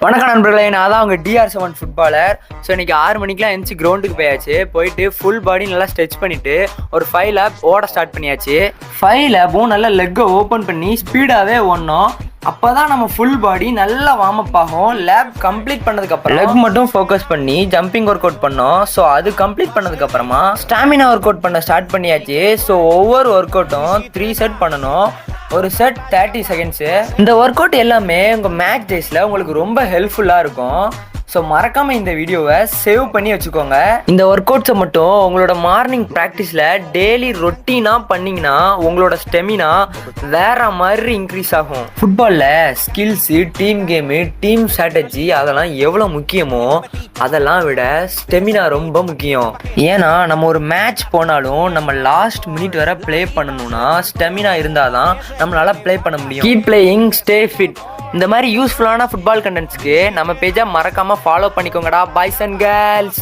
வணக்கம் நண்பர்களே, நான் தான் உங்கள் DR7 ஃபுட்பாலர். ஸோ இன்றைக்கி 6 மணிக்கெலாம் எழுந்துச்சி கிரவுண்டுக்கு போயாச்சு. போயிட்டு ஃபுல் பாடி நல்லா ஸ்ட்ரெச் பண்ணிவிட்டு ஒரு 5 லேப் ஓட ஸ்டார்ட் பண்ணியாச்சு. 5 லேப்பும் நல்லா லெக்கை ஓப்பன் பண்ணி ஸ்பீடாகவே ஓடணும். அப்போ தான் நம்ம ஃபுல் பாடி நல்லா வார்ம் அப் ஆகும். லேப் கம்ப்ளீட் பண்ணதுக்கப்புறம் லெக் மட்டும் ஃபோக்கஸ் பண்ணி ஜம்பிங் ஒர்க் அவுட் பண்ணோம். ஸோ அது கம்ப்ளீட் பண்ணதுக்கப்புறமா ஸ்டாமினா ஒர்க் அவுட் பண்ண ஸ்டார்ட் பண்ணியாச்சு. ஸோ ஒவ்வொரு ஒர்க் அவுட்டும் 3 செட் பண்ணணும். ஒரு செட் 30 செகண்ட்ஸு. இந்த ஒர்க் அவுட் எல்லாமே உங்கள் மேட்ச் டேஸில் உங்களுக்கு ரொம்ப ஹெல்ப்ஃபுல்லாக இருக்கும். ஸோ மறக்காமல் இந்த வீடியோவை சேவ் பண்ணி வச்சுக்கோங்க. இந்த ஒர்க் அவுட்ஸை மட்டும் உங்களோட மார்னிங் ப்ராக்டிஸில் டெய்லி ரொட்டீனாக பண்ணிங்கன்னா உங்களோட ஸ்டெமினா வேற மாதிரி இன்க்ரீஸ் ஆகும். ஃபுட்பாலில் skills, team game, team strategy அதெல்லாம் எவ்வளோ முக்கியமோ அதெல்லாம் விட ஸ்டெமினா ரொம்ப முக்கியம். ஏன்னா நம்ம ஒரு மேட்ச் போனாலும் நம்ம லாஸ்ட் மினிட் வரை ப்ளே பண்ணணும்னா ஸ்டெமினா இருந்தால் தான் நம்மளால ப்ளே பண்ண முடியும். Keep playing, stay fit. இந்த மாதிரி யூஸ்ஃபுல்லான ஃபுட்பால் கண்டென்ட்ஸ்க்கு நம்ம பேஜை மறக்காமல் ஃபாலோ பண்ணிக்கோங்கடா பாய்ஸ் அண்ட் கேர்ள்ஸ்.